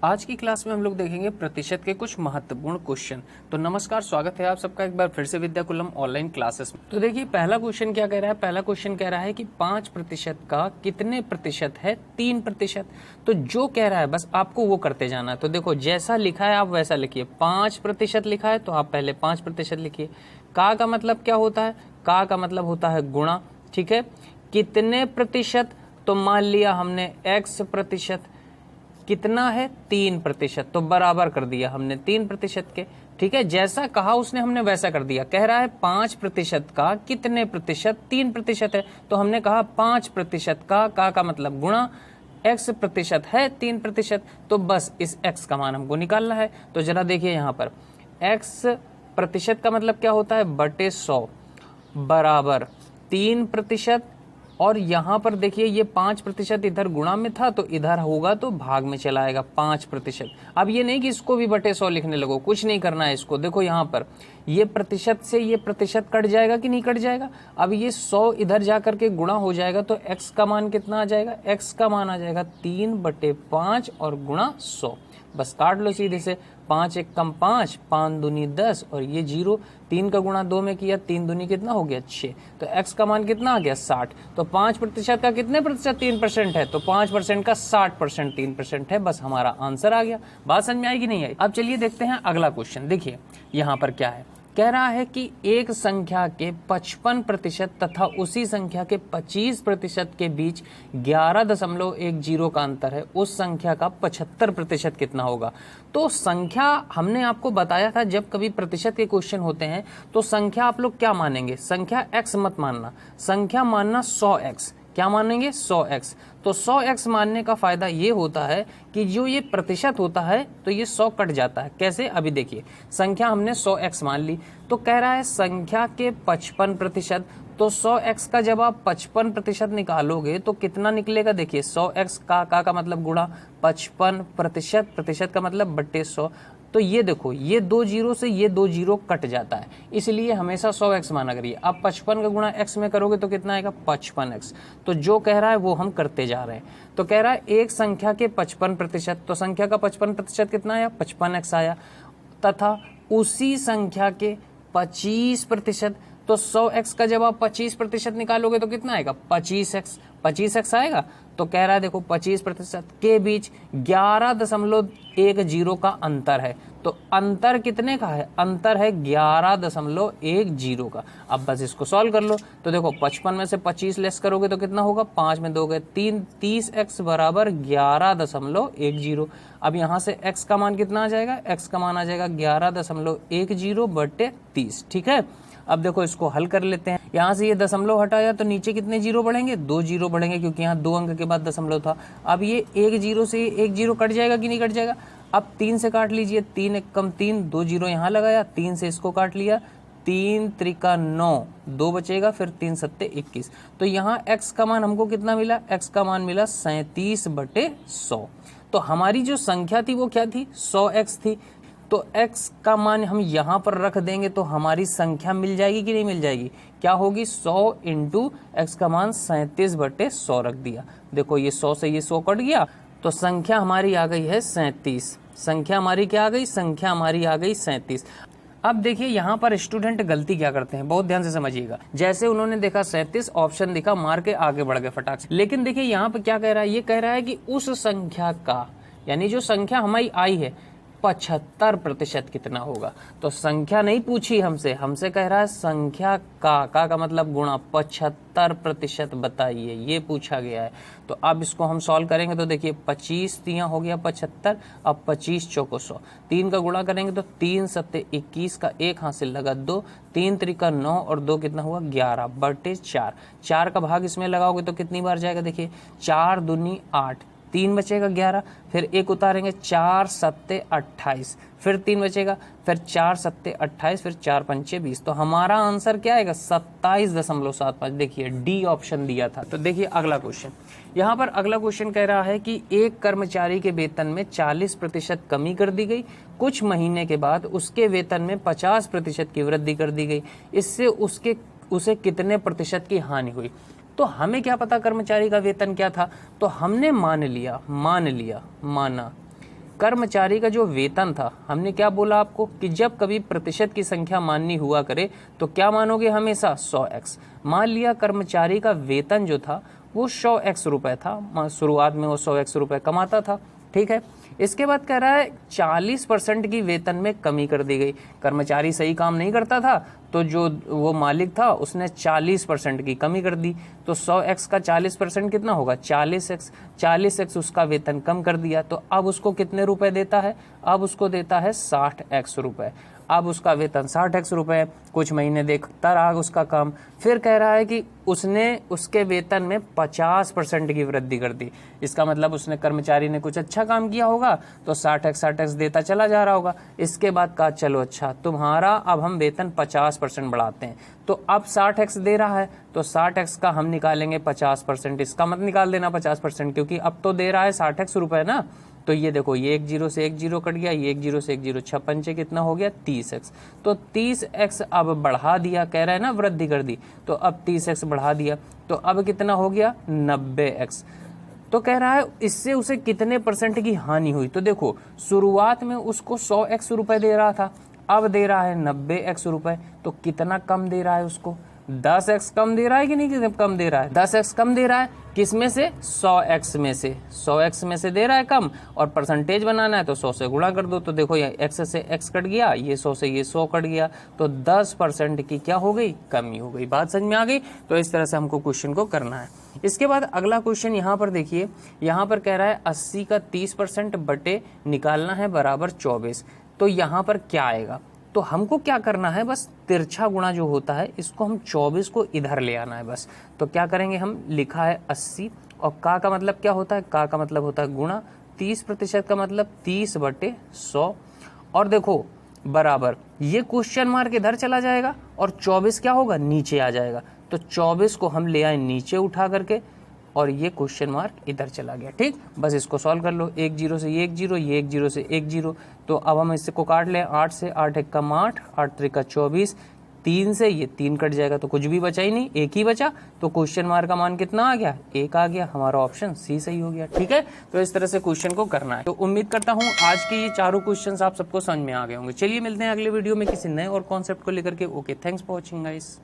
आज की क्लास में हम लोग देखेंगे प्रतिशत के कुछ महत्वपूर्ण क्वेश्चन। तो नमस्कार, स्वागत है आप सबका एक बार फिर से विद्याकुलम ऑनलाइन क्लासेस में। तो देखिए पहला क्वेश्चन क्या कह रहा है। पहला क्वेश्चन कह रहा है कि 5% का कितने प्रतिशत है 3%। तो जो कह रहा है बस आपको वो करते जाना है। तो देखो जैसा लिखा है आप वैसा लिखिए। 5% लिखा है तो आप पहले 5% लिखिए। का मतलब क्या होता है? का मतलब होता है गुणा। ठीक है, कितने प्रतिशत? तो मान लिया हमने x%, कितना है 3%, तो बराबर कर दिया हमने 3% के। ठीक है, जैसा कहा उसने हमने वैसा कर दिया। कह रहा है 5% का कितने प्रतिशत 3% है, तो हमने कहा 5% का मतलब गुणा x% है 3%, तो बस इस x का मान हमको निकालना है। तो जरा देखिए यहाँ पर x% का मतलब क्या होता है बटे 100 बराबर 3%। और यहाँ पर देखिए ये 5% इधर गुणा में था तो इधर होगा तो भाग में चला आएगा 5%। अब ये नहीं कि इसको भी बटे 100 लिखने लगो, कुछ नहीं करना है इसको। देखो यहाँ पर ये प्रतिशत से ये प्रतिशत कट जाएगा कि नहीं कट जाएगा। अब ये 100 इधर जा करके गुणा हो जाएगा तो x का मान कितना आ जाएगा? x का मान आ जाएगा 3/5 और गुणा 100। बस काट लो सीधे से। 5 1 कम 5, 5 दूनी 10 और ये 0। 3 का गुणा 2 में किया, 3 दूनी कितना हो गया 6। तो x का मान कितना आ गया 60। तो 5% का कितने प्रतिशत 3% है? तो 5% का 60% 3% है। बस हमारा आंसर आ गया। बात समझ में आई कि नहीं आई? अब चलिए देखते हैं अगला क्वेश्चन। देखिए यहाँ पर क्या है। कह रहा है कि एक संख्या के 55% तथा उसी संख्या के 25% के बीच 11.10 का अंतर है। उस संख्या का 75% कितना होगा? तो संख्या हमने आपको बताया था जब कभी प्रतिशत के क्वेश्चन होते हैं तो संख्या आप लोग क्या मानेंगे? संख्या x मत मानना, संख्या मानना 100x। क्या मानेंगे? 100x। तो 100x मानने का फायदा ये होता है कि जो ये प्रतिशत होता है तो ये 100 कट जाता है। कैसे? अभी देखिए, संख्या हमने 100x मान ली तो कह रहा है संख्या के 55%। तो 100x का जब आप 55% निकालोगे तो कितना निकलेगा? देखिए 100x का मतलब गुणा 55%, प्रतिशत का मतलब बट्टे 100। तो ये देखो ये 2 जीरो से ये 2 जीरो कट जाता है, इसलिए हमेशा 100x माना करिए। अब 55 का गुणा x में करोगे तो कितना आएगा? 55x। तो जो कह रहा है वो हम करते जा रहे हैं। तो कह रहा है एक संख्या के 55%, तो संख्या का 55% कितना आया? 55x आया। तथा उसी संख्या के 25%, तो 100x का जब आप 25% निकालोगे तो कितना आएगा? 25x। 25x आएगा। तो कह रहा है देखो 25% के बीच 11.10 का अंतर है। तो अंतर कितने का है? अंतर है 11.10 का। अब बस इसको सॉल्व कर लो। तो देखो 55 में से 25 लेस करोगे तो कितना होगा? 5 में 2 गए 3, 30x बराबर 11.10। अब यहाँ से x का मान कितना आ जाएगा? x का मान आ जाएगा 11.10/30। ठीक है, अब देखो इसको हल कर लेते हैं। यहाँ से ये दशमलव हटाया तो नीचे कितने जीरो बढ़ेंगे? 2 जीरो बढ़ेंगे, क्योंकि यहाँ 2 अंक के बाद दशमलव था। अब ये 1 जीरो से 1 जीरो कट जाएगा कि नहीं कट जाएगा? अब 3 से काट लीजिए। 3 1 कम 3, 2 जीरो यहाँ लगाया, 3 से इसको काट लिया, 3 त्रिका 9, 2 बचेगा, फिर 3 सत्ते 21। तो यहाँ x का मान हमको कितना मिला? x का मान मिला 37/100। तो हमारी जो संख्या थी वो क्या थी? 100x थी। तो x का मान हम यहाँ पर रख देंगे तो हमारी संख्या मिल जाएगी कि नहीं मिल जाएगी? क्या होगी? 100 इंटू x का मान 37/100 रख दिया। देखो ये 100 से ये 100 कट गया तो संख्या हमारी आ गई है 37। संख्या हमारी क्या आ गई? संख्या हमारी आ गई 37। अब देखिए यहाँ पर स्टूडेंट गलती क्या करते हैं, बहुत ध्यान से समझिएगा। जैसे उन्होंने देखा 37, ऑप्शन दिखा, मार के आगे बढ़ गए फटाक से। लेकिन देखिए यहाँ पे क्या कह रहा है? ये कह रहा है कि उस संख्या का, यानी जो संख्या हमारी आई है 75% कितना होगा। तो संख्या नहीं पूछी हमसे, हमसे कह रहा है संख्या का मतलब गुणा 75% बताइए, ये पूछा गया है। तो अब इसको हम सॉल्व करेंगे तो देखिए 25 तियां हो गया 75, अब 25 चौको 100, 3 का गुणा करेंगे तो 3 सत्ते 21 का 1 हाथ से लगा 2, 3 त्रिका 9 और 2 कितना हुआ? 11/4। 4 का भाग इसमें लगाओगे तो कितनी बार जाएगा? देखिए 4 दूनी 8, 3 बचेगा 11, फिर 1 उतारेंगे 4 सत्ते 28, फिर 3 बचेगा, फिर 4 सत्ते 28, फिर 4 पंचे 20। तो हमारा आंसर क्या आएगा? 27.75। देखिए डी ऑप्शन दिया था। तो देखिए अगला क्वेश्चन। यहाँ पर अगला क्वेश्चन कह रहा है कि एक कर्मचारी के वेतन में 40% कमी कर दी गई, कुछ महीने के बाद उसके वेतन में 50% की वृद्धि कर दी गई। इससे उसे कितने प्रतिशत की हानि हुई? तो हमें क्या पता कर्मचारी का वेतन क्या था? तो हमने माना कर्मचारी का जो वेतन था, हमने क्या बोला आपको कि जब कभी प्रतिशत की संख्या माननी हुआ करे तो क्या मानोगे हमेशा 100x। मान लिया कर्मचारी का वेतन जो था वो 100x रुपए था, शुरुआत में वो 100x रुपए कमाता था, ठीक है। इसके बाद कह रहा है 40% की वेतन में कमी कर दी गई। कर्मचारी सही काम नहीं करता था तो जो वो मालिक था उसने 40% की कमी कर दी, तो 100x का 40% कितना होगा 40x। 40x उसका वेतन कम कर दिया, तो अब उसको कितने रुपए देता है, अब उसको देता है 60x रुपए। अब उसका वेतन 60x रुपए, कुछ महीने देखता रहा उसका काम, फिर कह रहा है कि उसने उसके वेतन में 50% की वृद्धि कर दी। इसका मतलब उसने कर्मचारी ने कुछ अच्छा काम किया होगा तो 60x देता चला जा रहा होगा। इसके बाद कहा चलो अच्छा तुम्हारा अब हम वेतन 50% बढ़ाते हैं, तो अब 60x दे रहा है तो 60x का हम निकालेंगे 50%। इसका मत निकाल देना 50%, क्योंकि अब तो दे रहा है 60x रुपए ना। तो ये देखो ये 1 0 से 1 0 कट गया, ये 1 0 से 1 0, 6 पंचे कितना हो गया 30x। तो 30x अब बढ़ा दिया, कह रहा है ना वृद्धि कर दी, तो अब 30x बढ़ा दिया, तो अब कितना हो गया 90x। तो कह रहा है इससे उसे कितने परसेंट की हानि हुई। तो देखो शुरुआत में उसको 100x रुपए दे रहा था, अब दे रहा है 90x रुपए, तो कितना कम दे रहा है उसको, 10x कम दे रहा है कि नहीं कम दे रहा है, 10x कम दे रहा है। किस में से 100x में से, 100x में से दे रहा है कम, और परसेंटेज बनाना है तो 100 से गुणा कर दो। तो देखो ये x से x कट गया, ये 100 से ये 100 कट गया, तो 10% की क्या हो गई कमी हो गई। बात समझ में आ गई। तो इस तरह से हमको क्वेश्चन को करना है। इसके बाद अगला क्वेश्चन यहाँ पर देखिए, यहाँ पर कह रहा है 80 का 30% बटे निकालना है बराबर 24। तो यहाँ पर क्या आएगा, तो हमको क्या करना है, बस तिरछा गुणा जो होता है इसको हम 24 को इधर ले आना है बस। तो क्या करेंगे हम, लिखा है 80 और का मतलब क्या होता है, का मतलब होता है गुणा, 30% का मतलब 30/100, और देखो बराबर ये क्वेश्चन मार्क इधर चला जाएगा और 24 क्या होगा नीचे आ जाएगा। तो 24 को हम ले आए नीचे उठा करके और ये क्वेश्चन मार्क इधर चला गया, ठीक। बस इसको सॉल्व कर लो, 1 0 से ये 1 0, ये 1 0 से 1 0। तो अब हम इसको काट लें, 8 से 8 1 कम 8, 8 3 का 24, 3 से ये 3 कट जाएगा तो कुछ भी बचा ही नहीं, एक ही बचा। तो क्वेश्चन मार्क का मान कितना आ गया, 1 आ गया। हमारा ऑप्शन सी सही हो गया, ठीक है। तो इस तरह से क्वेश्चन को करना है। तो उम्मीद करता हूँ आज के ये चारों क्वेश्चन आप सबको समझ में आ गए होंगे। चलिए मिलते हैं अगले वीडियो में किसी नए और कॉन्सेप्ट को लेकर के। Okay, thanks for watching guys.